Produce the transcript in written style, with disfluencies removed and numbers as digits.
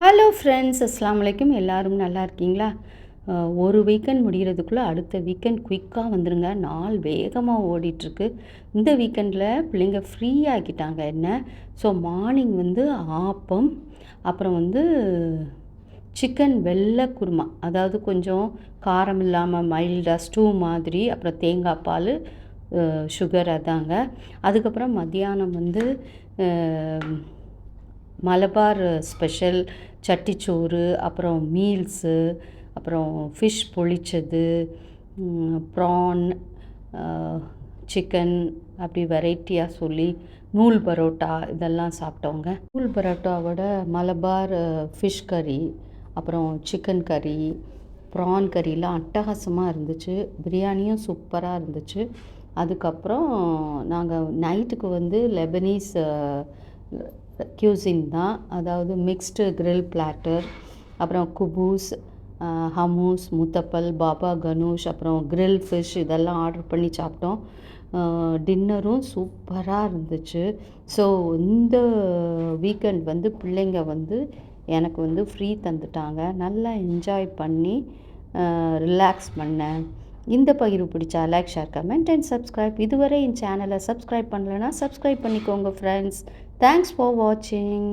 Hello friends, அஸ்ஸலாமு அலைக்கும். எல்லாரும் நல்லா இருக்கீங்களா? ஒரு வீக்கெண்ட் முடிகிறதுக்குள்ளே அடுத்த வீக்கெண்ட் குயிக்காக வந்துருங்க. நாள் வேகமாக ஓடிட்டுருக்கு. இந்த வீக்கெண்டில் பிள்ளைங்க ஃப்ரீ ஆக்கிட்டாங்க என்ன. ஸோ மார்னிங் வந்து ஆப்பம், அப்புறம் வந்து சிக்கன் வெள்ளை குருமா, அதாவது கொஞ்சம் காரம் இல்லாமல் மைல்டாக ஸ்டூ மாதிரி, அப்புறம் தேங்காய் பால், சுகர் அதாங்க. அதுக்கப்புறம் மத்தியானம் வந்து மலபார் ஸ்பெஷல் சட்டிச்சோறு, அப்புறம் மீல்ஸு, அப்புறம் ஃபிஷ் பொழிச்சது, ப்ரான், சிக்கன், அப்படி வெரைட்டியாக சொல்லி நூல் பரோட்டா இதெல்லாம் சாப்பிட்டோங்க. நூல் பரோட்டாவோட மலபார் ஃபிஷ் கறி, அப்புறம் சிக்கன் கறி, ப்ரான் கறிலாம் அட்டகாசமாக இருந்துச்சு. பிரியாணியும் சூப்பராக இருந்துச்சு. அதுக்கப்புறம் நாங்கள் நைட்டுக்கு வந்து லெபனீஸ் கியூசின் தான், அதாவது மிக்ஸ்டு கிரில் பிளாட்டர், அப்புறம் குபூஸ், ஹமூஸ், முத்தப்பல், பாபா கனூஷ், அப்புறம் கிரில் ஃபிஷ் இதெல்லாம் ஆர்டர் பண்ணி சாப்பிட்டோம். டின்னரும் சூப்பராக இருந்துச்சு. ஸோ இந்த வீக்கெண்ட் வந்து பிள்ளைங்க வந்து எனக்கு வந்து ஃப்ரீ தந்துட்டாங்க. நல்லா என்ஜாய் பண்ணி ரிலாக்ஸ் பண்ணேன். இந்த பகிர்வு பிடிச்சா like, share, comment and subscribe. இதுவரை என் சேனலை சப்ஸ்கிரைப் பண்ணலைன்னா சப்ஸ்கிரைப் பண்ணிக்கோங்க ஃப்ரெண்ட்ஸ். தேங்க்ஸ் ஃபார் வாட்சிங்.